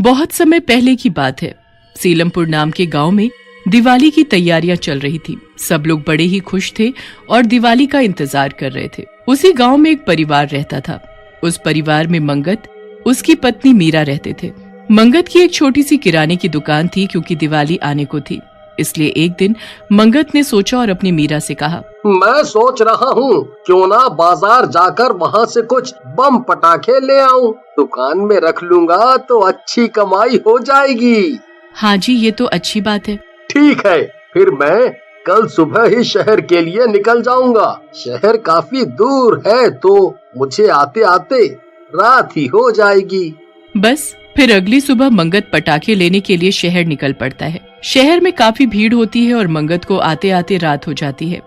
बहुत समय पहले की बात है। सीलमपुर नाम के गांव में दिवाली की तैयारियां चल रही थी। सब लोग बड़े ही खुश थे और दिवाली का इंतजार कर रहे थे। उसी गांव में एक परिवार रहता था। उस परिवार में मंगत, उसकी पत्नी मीरा रहते थे। मंगत की एक छोटी सी किराने की दुकान थी। क्योंकि दिवाली आने को थी, इसलिए एक दिन मंगत ने सोचा और अपनी मीरा से कहा, मैं सोच रहा हूँ क्यों ना बाजार जाकर वहाँ से कुछ बम पटाखे ले आऊं। दुकान में रख लूंगा तो अच्छी कमाई हो जाएगी। हाँ जी, ये तो अच्छी बात है। ठीक है, फिर मैं कल सुबह ही शहर के लिए निकल जाऊंगा। शहर काफी दूर है तो मुझे आते आते रात ही हो जाएगी। बस फिर अगली सुबह मंगत पटाखे लेने के लिए शहर निकल पड़ता है। शहर में काफी भीड़ होती है और मंगत को आते आते रात हो जाती है।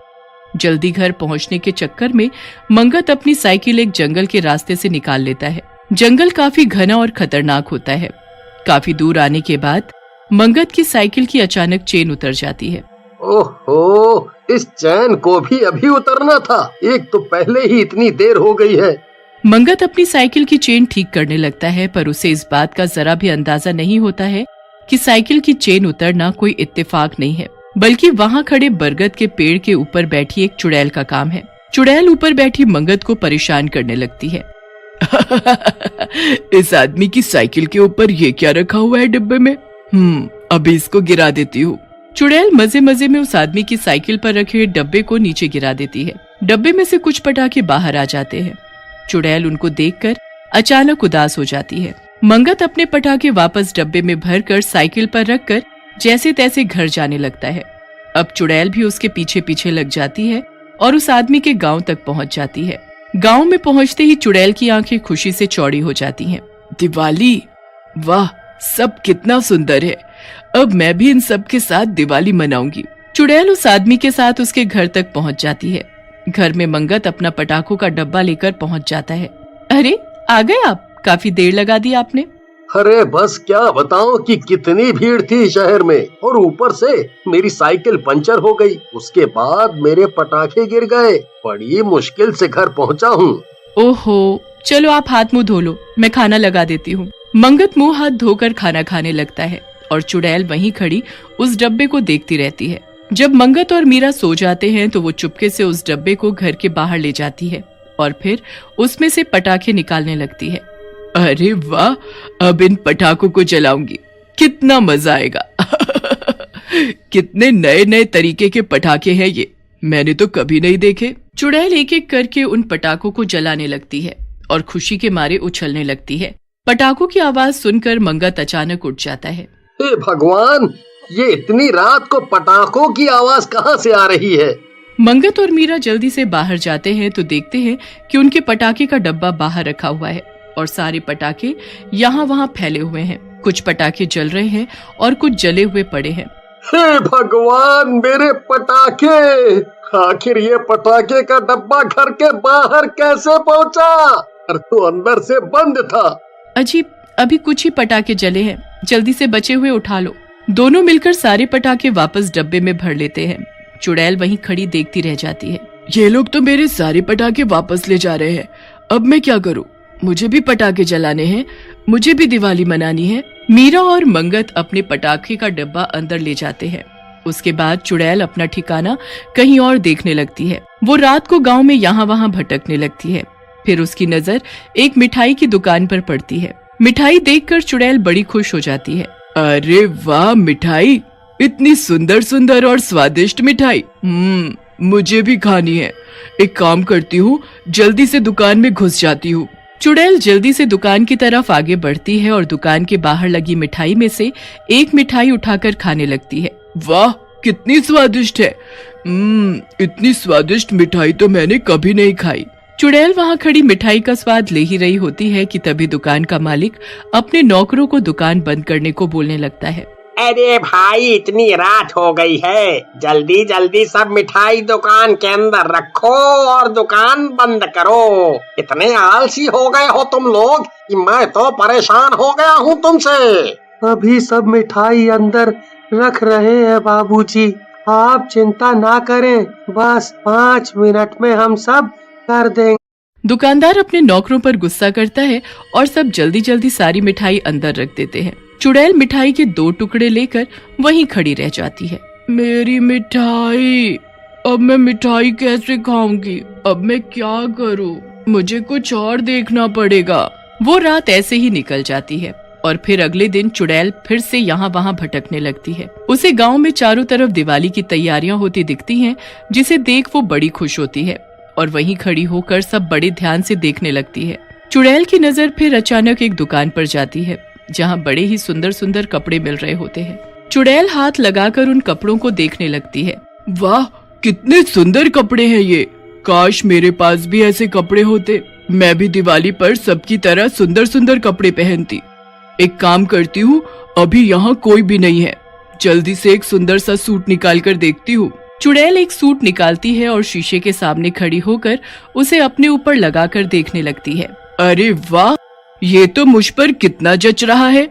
जल्दी घर पहुंचने के चक्कर में मंगत अपनी साइकिल एक जंगल के रास्ते से निकाल लेता है। जंगल काफी घना और खतरनाक होता है। काफी दूर आने के बाद मंगत की साइकिल की अचानक चेन उतर जाती है। ओहो, इस चैन को भी अभी उतरना था। एक तो पहले ही इतनी देर हो गई है। मंगत अपनी साइकिल की चेन ठीक करने लगता है, पर उसे इस बात का जरा भी अंदाजा नहीं होता है कि साइकिल की चेन उतरना कोई इत्तेफाक नहीं है, बल्कि वहाँ खड़े बरगद के पेड़ के ऊपर बैठी एक चुड़ैल का काम है। चुड़ैल ऊपर बैठी मंगत को परेशान करने लगती है। इस आदमी की साइकिल के ऊपर ये क्या रखा हुआ है डिब्बे में? अभी इसको गिरा देती हूँ। चुड़ैल मजे मजे में उस आदमी की साइकिल पर रखे हुए डब्बे को नीचे गिरा देती है। डब्बे में से कुछ पटाखे बाहर आ जाते हैं। चुड़ैल उनको देखकर अचानक उदास हो जाती है। मंगत अपने पटाखे वापस डब्बे में भरकर साइकिल पर रखकर जैसे तैसे घर जाने लगता है। अब चुड़ैल भी उसके पीछे पीछे लग जाती है और उस आदमी के गांव तक पहुंच जाती है। गांव में पहुंचते ही चुड़ैल की आंखें खुशी से चौड़ी हो जाती हैं। दिवाली, वाह, सब कितना सुंदर है। अब मैं भी इन सब के साथ दिवाली मनाऊंगी। चुड़ैल उस आदमी के साथ उसके घर तक पहुंच जाती है। घर में मंगत अपना पटाखों का डब्बा लेकर पहुंच जाता है। अरे, आ गए आप? काफी देर लगा दी आपने। अरे बस क्या बताऊं कि कितनी भीड़ थी शहर में, और ऊपर से मेरी साइकिल पंचर हो गई। उसके बाद मेरे पटाखे गिर गए। बड़ी मुश्किल से घर पहुंचा हूँ। ओहो, चलो आप हाथ मुंह धो लो, मैं खाना लगा देती हूँ। मंगत मुंह हाथ धोकर खाना खाने लगता है और चुड़ैल वहीं खड़ी उस डब्बे को देखती रहती है। जब मंगत और मीरा सो जाते हैं तो वो चुपके से उस डब्बे को घर के बाहर ले जाती है और फिर उसमें से पटाखे निकालने लगती है। अरे वाह, अब इन पटाखों को जलाऊंगी, कितना मजा आएगा। कितने नए नए तरीके के पटाखे हैं ये, मैंने तो कभी नहीं देखे। चुड़ैल एक एक करके उन पटाखों को जलाने लगती है और खुशी के मारे उछलने लगती है। पटाखों की आवाज सुनकर मंगत अचानक उठ जाता है। हे भगवान, ये इतनी रात को पटाखों की आवाज कहाँ से आ रही है? मंगत और मीरा जल्दी से बाहर जाते हैं तो देखते हैं कि उनके पटाखे का डब्बा बाहर रखा हुआ है और सारे पटाखे यहाँ वहाँ फैले हुए हैं। कुछ पटाखे जल रहे हैं और कुछ जले हुए पड़े हैं। हे भगवान, मेरे पटाखे! आखिर ये पटाखे का डब्बा घर के बाहर कैसे पहुँचा? घर तो अंदर से बंद था। अजीब, अभी कुछ ही पटाखे जले हैं, जल्दी से बचे हुए उठा लो। दोनों मिलकर सारे पटाखे वापस डब्बे में भर लेते हैं। चुड़ैल वहीं खड़ी देखती रह जाती है। ये लोग तो मेरे सारे पटाखे वापस ले जा रहे हैं, अब मैं क्या करूं? मुझे भी पटाखे जलाने हैं, मुझे भी दिवाली मनानी है। मीरा और मंगत अपने पटाखे का डब्बा अंदर ले जाते हैं। उसके बाद चुड़ैल अपना ठिकाना कहीं और देखने लगती है। वो रात को गांव में यहाँ वहाँ भटकने लगती है। फिर उसकी नजर एक मिठाई की दुकान पर पड़ती है। मिठाई देखकर चुड़ैल बड़ी खुश हो जाती है। अरे वाह, मिठाई, इतनी सुंदर सुंदर और स्वादिष्ट मिठाई, मुझे भी खानी है। एक काम करती हूँ, जल्दी से दुकान में घुस जाती हूँ। चुड़ैल जल्दी से दुकान की तरफ आगे बढ़ती है और दुकान के बाहर लगी मिठाई में से एक मिठाई उठाकर खाने लगती है। वाह, कितनी स्वादिष्ट है। इतनी स्वादिष्ट मिठाई तो मैंने कभी नहीं खाई। चुड़ैल वहाँ खड़ी मिठाई का स्वाद ले ही रही होती है कि तभी दुकान का मालिक अपने नौकरों को दुकान बंद करने को बोलने लगता है। अरे भाई, इतनी रात हो गई है, जल्दी जल्दी सब मिठाई दुकान के अंदर रखो और दुकान बंद करो। इतने आलसी हो गए हो तुम लोग कि मैं तो परेशान हो गया हूँ तुमसे। अभी सब मिठाई अंदर रख रहे हैं बाबूजी, आप चिंता ना करें, बस 5 मिनट में हम सब कर देंगे। दुकानदार अपने नौकरों पर गुस्सा करता है और सब जल्दी जल्दी सारी मिठाई अंदर रख देते हैं। चुड़ैल मिठाई के 2 टुकड़े लेकर वहीं खड़ी रह जाती है। मेरी मिठाई, अब मैं मिठाई कैसे खाऊंगी? अब मैं क्या करूं? मुझे कुछ और देखना पड़ेगा। वो रात ऐसे ही निकल जाती है और फिर अगले दिन चुड़ैल फिर से यहाँ वहाँ भटकने लगती है। उसे गांव में चारों तरफ दिवाली की तैयारियां होती दिखती हैं, जिसे देख वो बड़ी खुश होती है और वहीं खड़ी होकर सब बड़े ध्यान से देखने लगती है। चुड़ैल की नजर फिर अचानक एक दुकान पर जाती है, जहाँ बड़े ही सुंदर सुंदर कपड़े मिल रहे होते हैं। चुड़ैल हाथ लगाकर उन कपड़ों को देखने लगती है। वाह, कितने सुंदर कपड़े हैं ये! काश मेरे पास भी ऐसे कपड़े होते। मैं भी दिवाली पर सबकी तरह सुंदर सुंदर कपड़े पहनती। एक काम करती हूँ, अभी यहाँ कोई भी नहीं है, जल्दी से एक सुंदर सा सूट निकाल कर देखती हूँ। चुड़ैल एक सूट निकालती है और शीशे के सामने खड़ी होकर उसे अपने ऊपर लगाकर देखने लगती है। अरे वाह, ये तो मुझ पर कितना जच रहा है।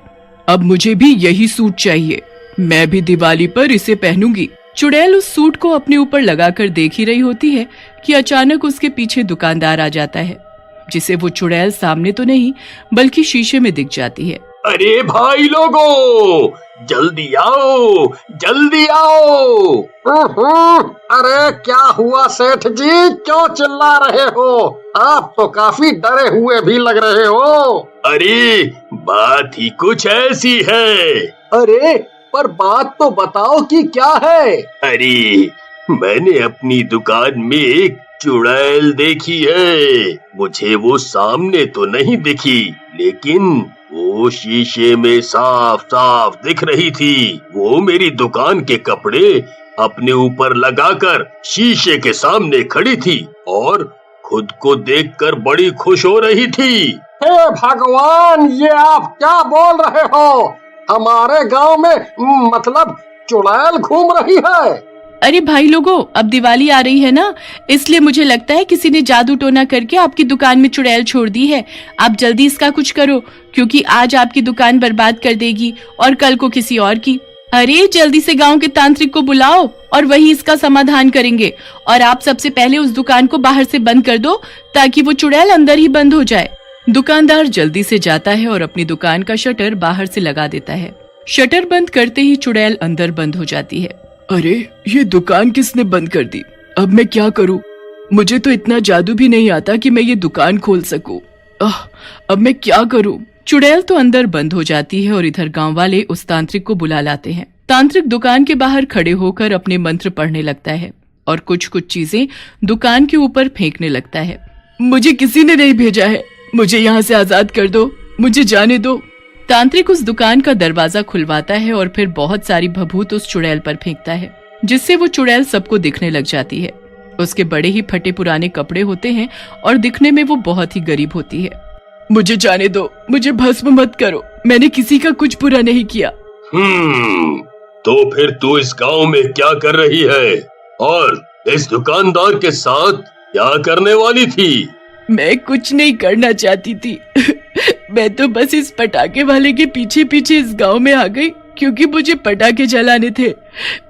अब मुझे भी यही सूट चाहिए, मैं भी दिवाली पर इसे पहनूंगी। चुड़ैल उस सूट को अपने ऊपर लगाकर देख ही रही होती है कि अचानक उसके पीछे दुकानदार आ जाता है, जिसे वो चुड़ैल सामने तो नहीं बल्कि शीशे में दिख जाती है। अरे भाई लोगों, जल्दी आओ, जल्दी आओ। अरे क्या हुआ सेठ जी, क्यों चिल्ला रहे हो? आप तो काफी डरे हुए भी लग रहे हो। अरे बात ही कुछ ऐसी है। अरे पर बात तो बताओ कि क्या है? अरे मैंने अपनी दुकान में एक चुड़ैल देखी है। मुझे वो सामने तो नहीं दिखी, लेकिन वो शीशे में साफ साफ दिख रही थी। वो मेरी दुकान के कपड़े अपने ऊपर लगाकर शीशे के सामने खड़ी थी और खुद को देखकर बड़ी खुश हो रही थी। हे भगवान, ये आप क्या बोल रहे हो? हमारे गांव में मतलब चुड़ैल घूम रही है? अरे भाई लोगों, अब दिवाली आ रही है ना, इसलिए मुझे लगता है किसी ने जादू टोना करके आपकी दुकान में चुड़ैल छोड़ दी है। आप जल्दी इसका कुछ करो, क्योंकि आज आपकी दुकान बर्बाद कर देगी और कल को किसी और की। अरे जल्दी से गांव के तांत्रिक को बुलाओ और वही इसका समाधान करेंगे। और आप सबसे पहले उस दुकान को बाहर से बंद कर दो, ताकि वो चुड़ैल अंदर ही बंद हो जाए। दुकानदार जल्दी से जाता है और अपनी दुकान का शटर बाहर से लगा देता है। शटर बंद करते ही चुड़ैल अंदर बंद हो जाती है। अरे ये दुकान किसने बंद कर दी? अब मैं क्या करूं? मुझे तो इतना जादू भी नहीं आता कि मैं ये दुकान खोल सकूं। अब मैं क्या करूं? चुड़ैल तो अंदर बंद हो जाती है और इधर गांव वाले उस तांत्रिक को बुला लाते हैं। तांत्रिक दुकान के बाहर खड़े होकर अपने मंत्र पढ़ने लगता है और कुछ कुछ चीजें दुकान के ऊपर फेंकने लगता है। मुझे किसी ने नहीं भेजा है, मुझे यहाँ से आजाद कर दो, मुझे जाने दो। तांत्रिक उस दुकान का दरवाजा खुलवाता है और फिर बहुत सारी भभूत उस चुड़ैल पर फेंकता है, जिससे वो चुड़ैल सबको दिखने लग जाती है। उसके बड़े ही फटे पुराने कपड़े होते हैं और दिखने में वो बहुत ही गरीब होती है। मुझे जाने दो, मुझे भस्म मत करो, मैंने किसी का कुछ बुरा नहीं किया। तो फिर तू इस गांव में क्या कर रही है और इस दुकानदार के साथ क्या करने वाली थी? मैं कुछ नहीं करना चाहती थी मैं तो बस इस पटाखे वाले के पीछे पीछे इस गांव में आ गई, क्योंकि मुझे पटाखे जलाने थे।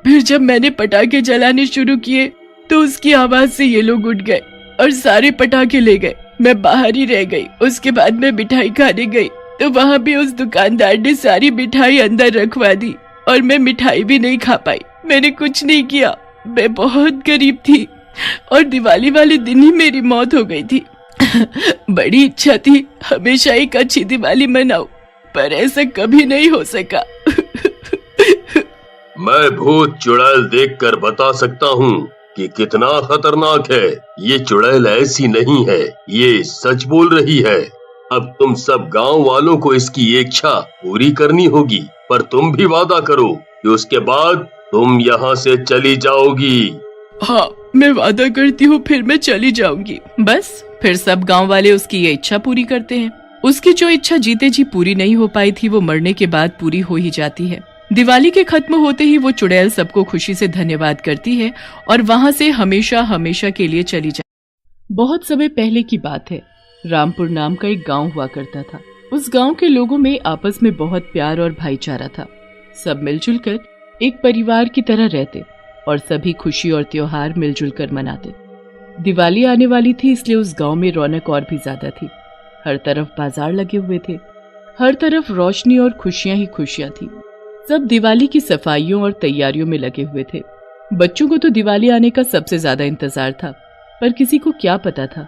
फिर जब मैंने पटाखे जलाने शुरू किए तो उसकी आवाज से ये लोग उठ गए और सारे पटाखे ले गए। मैं बाहर ही रह गई। उसके बाद मैं मिठाई खाने गई तो वहाँ भी उस दुकानदार ने सारी मिठाई अंदर रखवा दी और मैं मिठाई भी नहीं खा पाई। मैंने कुछ नहीं किया, मैं बहुत गरीब थी और दिवाली वाले दिन ही मेरी मौत हो गई थी। बड़ी इच्छा थी हमेशा एक अच्छी दिवाली मनाऊं, पर ऐसा कभी नहीं हो सका। मैं भूत चुड़ैल देखकर बता सकता हूँ कि कितना खतरनाक है। ये चुड़ैल ऐसी नहीं है, ये सच बोल रही है। अब तुम सब गांव वालों को इसकी इच्छा पूरी करनी होगी, पर तुम भी वादा करो कि उसके बाद तुम यहाँ से चली जाओगी। हाँ, मैं वादा करती हूँ, फिर मैं चली जाऊंगी। बस फिर सब गांव वाले उसकी ये इच्छा पूरी करते हैं। उसकी जो इच्छा जीते जी पूरी नहीं हो पाई थी, वो मरने के बाद पूरी हो ही जाती है। दिवाली के खत्म होते ही वो चुड़ैल सबको खुशी से धन्यवाद करती है और वहाँ से हमेशा हमेशा के लिए चली जाती। बहुत समय पहले की बात है। रामपुर नाम का एक गांव हुआ करता था। उस गांव के लोगों में आपस में बहुत प्यार और भाईचारा था। सब मिलजुल कर एक परिवार की तरह रहते और सभी खुशी और त्योहार मिलजुल कर मनाते। दिवाली आने वाली थी, इसलिए उस गांव में रौनक और भी ज्यादा थी। हर तरफ बाजार लगे हुए थे। हर तरफ रोशनी और खुशियां ही खुशियां थी। सब दिवाली की सफाइयों और तैयारियों में लगे हुए थे। बच्चों को तो दिवाली आने का सबसे ज्यादा इंतजार था, पर किसी को क्या पता था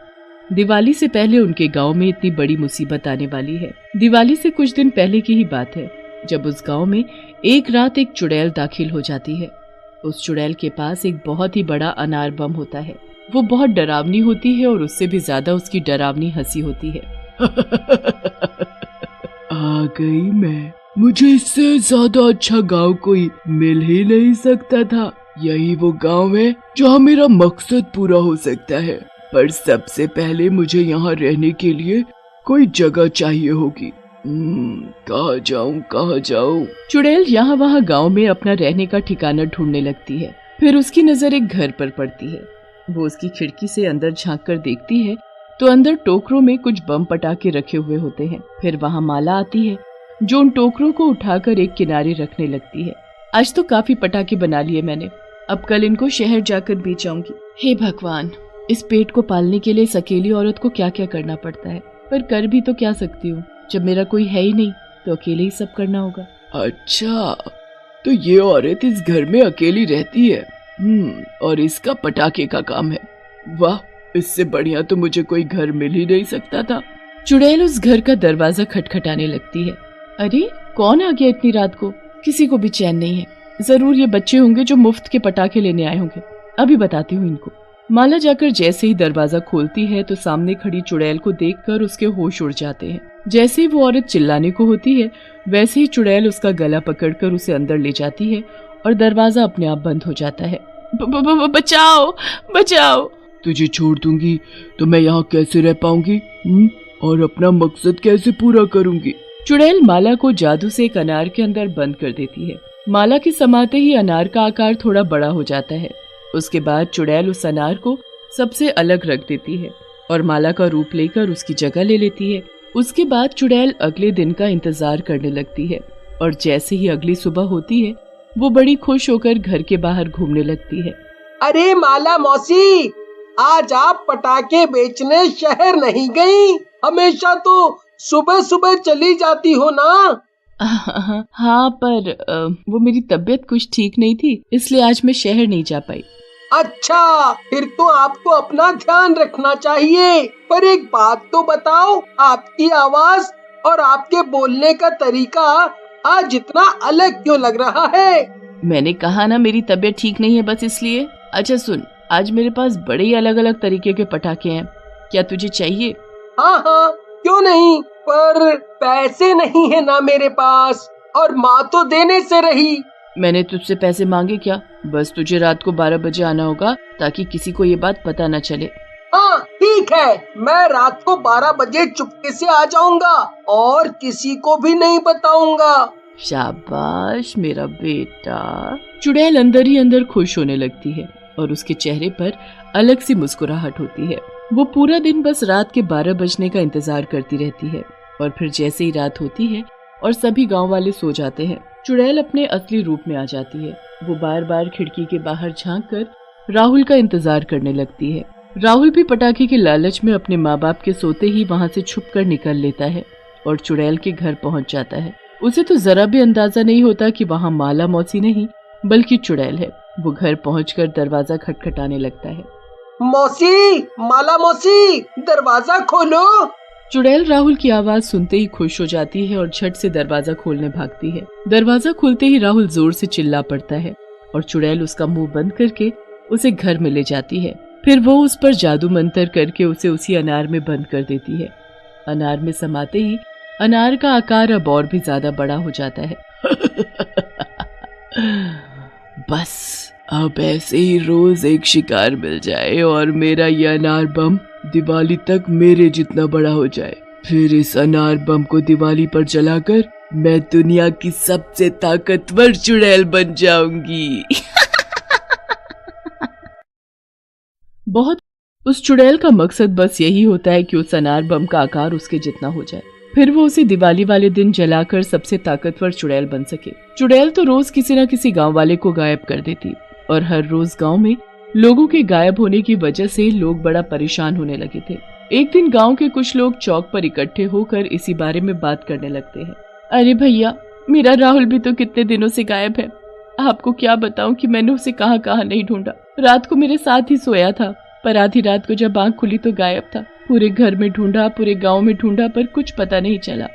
दिवाली से पहले उनके गांव में इतनी बड़ी मुसीबत आने वाली है। दिवाली से कुछ दिन पहले की ही बात है, जब उस गांव में एक रात एक चुड़ैल दाखिल हो जाती है। उस चुड़ैल के पास एक बहुत ही बड़ा अनार बम होता है। वो बहुत डरावनी होती है और उससे भी ज्यादा उसकी डरावनी हंसी होती है। आ गई मैं, मुझे इससे ज्यादा अच्छा गांव कोई मिल ही नहीं सकता था। यही वो गांव है जहां मेरा मकसद पूरा हो सकता है, पर सबसे पहले मुझे यहाँ रहने के लिए कोई जगह चाहिए होगी। कहाँ जाऊँ? चुड़ैल यहाँ वहाँ गांव में अपना रहने का ठिकाना ढूंढने लगती है। फिर उसकी नजर एक घर पर पड़ती है। वो उसकी खिड़की से अंदर झांक कर देखती है तो अंदर टोकरों में कुछ बम पटाखे रखे हुए होते हैं। फिर वहाँ माला आती है जो उन टोकरों को उठाकर एक किनारे रखने लगती है। आज तो काफी पटाखे बना लिए मैंने, अब कल इनको शहर जाकर बेच आऊंगी। हे भगवान, इस पेट को पालने के लिए इस अकेली औरत को क्या क्या करना पड़ता है, पर कर भी तो क्या सकती हूँ, जब मेरा कोई है ही नहीं तो अकेले ही सब करना होगा। अच्छा, तो ये औरत इस घर में अकेली रहती है, और इसका पटाखे का काम है। वाह, इससे बढ़िया तो मुझे कोई घर मिल ही नहीं सकता था। चुड़ैल उस घर का दरवाजा खटखटाने लगती है। अरे कौन आ गया इतनी रात को? किसी को भी चैन नहीं है। जरूर ये बच्चे होंगे जो मुफ्त के पटाखे लेने आए होंगे। अभी बताती हूँ इनको। माला जाकर जैसे ही दरवाजा खोलती है तो सामने खड़ी चुड़ैल को देखकर उसके होश उड़ जाते हैं। जैसे ही वो औरत चिल्लाने को होती है वैसे ही चुड़ैल उसका गला पकड़कर उसे अंदर ले जाती है और दरवाजा अपने आप बंद हो जाता है। बचाओ बचाओ। तुझे छोड़ दूंगी तो मैं यहाँ कैसे रह पाऊंगी और अपना मकसद कैसे पूरा करूंगी? चुड़ैल माला को जादू से एक अनार के अंदर बंद कर देती है। माला के समाते ही अनार का आकार थोड़ा बड़ा हो जाता है। उसके बाद चुड़ैल उस अनार को सबसे अलग रख देती है और माला का रूप लेकर उसकी जगह ले लेती है। उसके बाद चुड़ैल अगले दिन का इंतजार करने लगती है और जैसे ही अगली सुबह होती है वो बड़ी खुश होकर घर के बाहर घूमने लगती है। अरे माला मौसी, आज आप पटाखे बेचने शहर नहीं गई? हमेशा तो सुबह सुबह चली जाती हो ना? हाँ, पर वो मेरी तबीयत कुछ ठीक नहीं थी, इसलिए आज मैं शहर नहीं जा पाई। अच्छा, फिर तो आपको अपना ध्यान रखना चाहिए। पर एक बात तो बताओ, आपकी आवाज और आपके बोलने का तरीका आज इतना अलग क्यों लग रहा है? मैंने कहा ना मेरी तबीयत ठीक नहीं है, बस इसलिए। अच्छा सुन, आज मेरे पास बड़े ही अलग अलग तरीके के पटाखे हैं, क्या तुझे चाहिए? हाँ हाँ, क्यों नहीं, पर पैसे नहीं है ना मेरे पास, और माँ तो देने से रही। मैंने तुझसे पैसे मांगे क्या? बस तुझे रात को 12 बजे आना होगा ताकि किसी को ये बात पता न चले। हाँ ठीक है, मैं रात को 12 बजे चुपके से आ जाऊंगा और किसी को भी नहीं बताऊंगा। शाबाश मेरा बेटा। चुड़ैल अंदर ही अंदर खुश होने लगती है और उसके चेहरे पर अलग सी मुस्कुराहट होती है। वो पूरा दिन बस रात के 12 बजने का इंतजार करती रहती है और फिर जैसे ही रात होती है और सभी गांव वाले सो जाते हैं, चुड़ैल अपने असली रूप में आ जाती है। वो बार बार खिड़की के बाहर झांककर राहुल का इंतजार करने लगती है। राहुल भी पटाखे के लालच में अपने माँ बाप के सोते ही वहाँ से छुपकर निकल लेता है और चुड़ैल के घर पहुँच जाता है। उसे तो जरा भी अंदाजा नहीं होता कि वहाँ माला मौसी नहीं बल्कि चुड़ैल है। वो घर पहुंचकर दरवाजा खटखटाने लगता है। मौसी, माला मौसी, दरवाजा खोलो। चुड़ैल राहुल की आवाज सुनते ही खुश हो जाती है और झट से दरवाजा खोलने भागती है। दरवाजा खुलते ही राहुल जोर से चिल्ला पड़ता है और चुड़ैल उसका मुंह बंद करके उसे घर में ले जाती है। फिर वो उस पर जादू मंत्र करके उसे उसी अनार में बंद कर देती है। अनार में समाते ही अनार का आकार अब और भी ज्यादा बड़ा हो जाता है। बस अब ऐसे ही रोज एक शिकार मिल जाए और मेरा ये अनार बम दिवाली तक मेरे जितना बड़ा हो जाए। फिर इस अनार बम को दिवाली पर जलाकर मैं दुनिया की सबसे ताकतवर चुड़ैल बन जाऊंगी। बहुत उस चुड़ैल का मकसद बस यही होता है कि उस अनार बम का आकार उसके जितना हो जाए, फिर वो उसे दिवाली वाले दिन जलाकर सबसे ताकतवर चुड़ैल बन सके। चुड़ैल तो रोज किसी न किसी गांव वाले को गायब कर देती और हर रोज गांव में लोगों के गायब होने की वजह से लोग बड़ा परेशान होने लगे थे। एक दिन गांव के कुछ लोग चौक पर इकट्ठे होकर इसी बारे में बात करने लगते हैं। अरे भैया, मेरा राहुल भी तो कितने दिनों से गायब है। आपको क्या बताऊं कि मैंने उसे कहां कहां नहीं ढूंढा। रात को मेरे साथ ही सोया था, पर आधी रात को जब आंख खुली तो गायब था। पूरे घर में ढूंढा, पूरे गांव में ढूंढा, पर कुछ पता नहीं चला।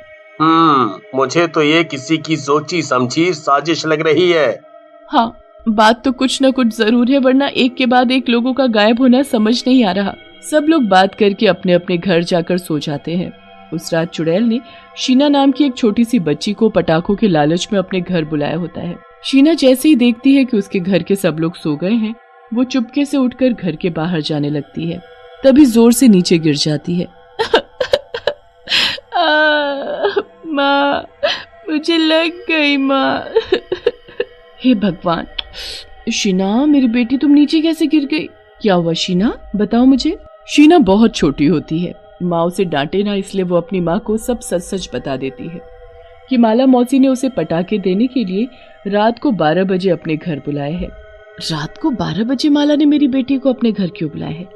मुझे तो ये किसी की सोची समझी साजिश लग रही है। हाँ, बात तो कुछ न कुछ जरूर है, वरना एक के बाद एक लोगों का गायब होना समझ नहीं आ रहा। सब लोग बात करके अपने अपने घर जाकर सो जाते हैं। उस रात चुड़ैल ने शीना नाम की एक छोटी सी बच्ची को पटाखों के लालच में अपने घर बुलाया होता है। शीना जैसे ही देखती है कि उसके घर के सब लोग सो गए हैं, वो चुपके से उठकर घर के बाहर जाने लगती है। तभी जोर से नीचे गिर जाती है। माँ, मुझे लग गई माँ। हे भगवान। शीना, मेरी बेटी, तुम नीचे कैसे गिर गई? क्या हुआ शीना, बताओ मुझे। शीना बहुत छोटी होती है। माँ उसे डांटे ना, इसलिए वो अपनी माँ को सब सच सच बता देती है कि माला मौसी ने उसे पटाखे देने के लिए रात को 12 बजे अपने घर बुलाया है। रात को 12 बजे माला ने मेरी बेटी को अपने घर क्यों बुलाया है?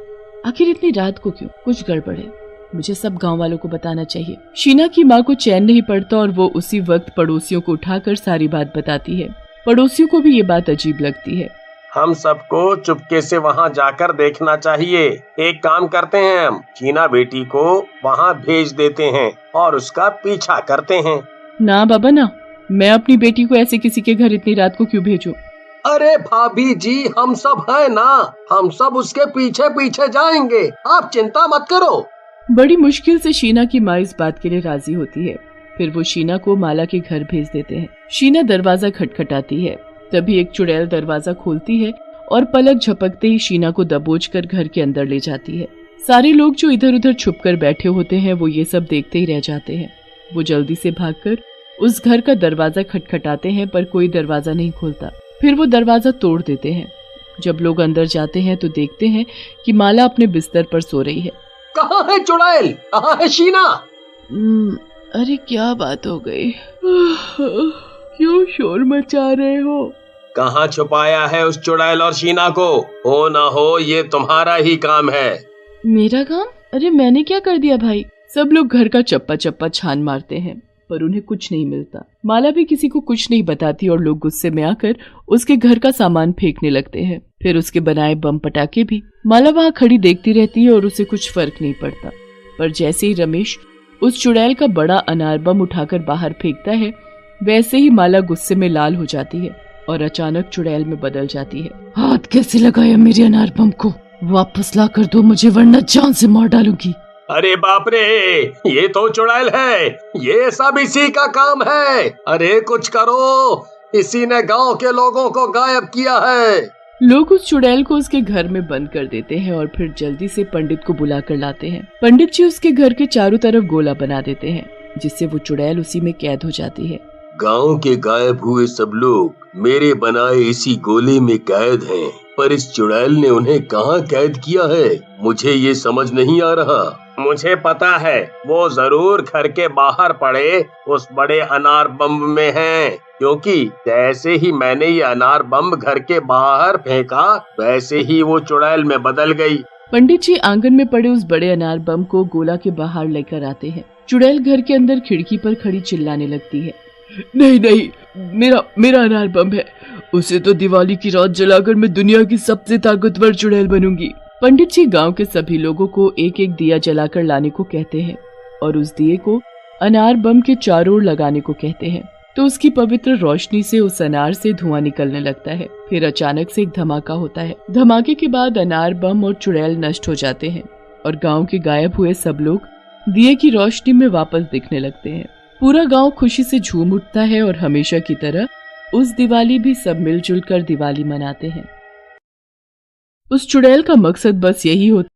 आखिर इतनी रात को क्यों? कुछ गड़बड़ है, मुझे सब गांव वालों को बताना चाहिए। शीना की माँ को चैन नहीं पड़ता और वो उसी वक्त पड़ोसियों को उठाकर सारी बात बताती है। पड़ोसियों को भी ये बात अजीब लगती है। हम सबको चुपके से वहाँ जाकर देखना चाहिए। एक काम करते हैं, हम शीना बेटी को वहाँ भेज देते हैं और उसका पीछा करते हैं। ना बाबा ना, मैं अपनी बेटी को ऐसे किसी के घर इतनी रात को क्यों भेजूं? अरे भाभी जी, हम सब है ना, हम सब उसके पीछे पीछे जाएंगे, आप चिंता मत करो। बड़ी मुश्किल से शीना की माँ इस बात के लिए राजी होती है। फिर वो शीना को माला के घर भेज देते हैं। शीना दरवाजा खटखटाती है। तभी एक चुड़ैल दरवाजा खोलती है और पलक झपकते ही शीना को दबोचकर घर के अंदर ले जाती है। सारे लोग जो इधर उधर छुपकर बैठे होते हैं वो ये सब देखते ही रह जाते हैं। वो जल्दी से भागकर उस घर का दरवाजा खटखटाते हैं, पर कोई दरवाजा नहीं खोलता। फिर वो दरवाजा तोड़ देते हैं। जब लोग अंदर जाते हैं तो देखते हैं कि माला अपने बिस्तर पर सो रही है। कहाँ है चुड़ैल, कहाँ है शीना? अरे क्या बात हो गई? क्यों शोर मचा रहे हो? कहाँ छुपाया है उस चुड़ैल और शीना को? हो ना हो ये तुम्हारा ही काम है। मेरा काम? अरे मैंने क्या कर दिया भाई? सब लोग घर का चप्पा चप्पा छान मारते हैं, पर उन्हें कुछ नहीं मिलता। माला भी किसी को कुछ नहीं बताती और लोग गुस्से में आकर उसके घर का सामान फेंकने लगते हैं, फिर उसके बनाए बम पटाखे भी। माला वहाँ खड़ी देखती रहती है और उसे कुछ फर्क नहीं पड़ता। पर जैसे ही रमेश उस चुड़ैल का बड़ा अनार बम उठाकर बाहर फेंकता है, वैसे ही माला गुस्से में लाल हो जाती है और अचानक चुड़ैल में बदल जाती है। हाथ कैसे लगाया मेरे अनार बम को? वापस ला कर दो मुझे, वरना जान से मार डालूंगी। अरे बाप रे, ये तो चुड़ैल है, ये सब इसी का काम है। अरे कुछ करो, इसी ने गांव के लोगों को गायब किया है। लोग उस चुड़ैल को उसके घर में बंद कर देते हैं और फिर जल्दी से पंडित को बुला कर लाते हैं। पंडित जी उसके घर के चारों तरफ गोला बना देते हैं, जिससे वो चुड़ैल उसी में कैद हो जाती है। गांव के गायब हुए सब लोग मेरे बनाए इसी गोले में कैद हैं, पर इस चुड़ैल ने उन्हें कहाँ कैद किया है, मुझे ये समझ नहीं आ रहा। मुझे पता है, वो जरूर घर के बाहर पड़े उस बड़े अनार बम में हैं, क्योंकि जैसे ही मैंने ये अनार बम घर के बाहर फेंका, वैसे ही वो चुड़ैल में बदल गई। पंडित जी आंगन में पड़े उस बड़े अनार बम को गोला के बाहर लेकर आते हैं। चुड़ैल घर के अंदर खिड़की पर खड़ी चिल्लाने लगती है, नहीं नहीं, मेरा अनार बम है, उसे तो दिवाली की रात जलाकर मैं दुनिया की सबसे ताकतवर चुड़ैल बनूंगी। पंडित जी गांव के सभी लोगों को एक एक दिया जलाकर लाने को कहते हैं और उस दिए को अनार बम के चारों ओर लगाने को कहते हैं। तो उसकी पवित्र रोशनी से उस अनार से धुआं निकलने लगता है। फिर अचानक से एक धमाका होता है। धमाके के बाद अनार बम और चुड़ैल नष्ट हो जाते हैं और गांव के गायब हुए सब लोग दिए की रोशनी में वापस दिखने लगते हैं। पूरा गांव खुशी से झूम उठता है और हमेशा की तरह उस दिवाली भी सब मिलजुल कर दिवाली मनाते हैं। उस चुड़ैल का मकसद बस यही होता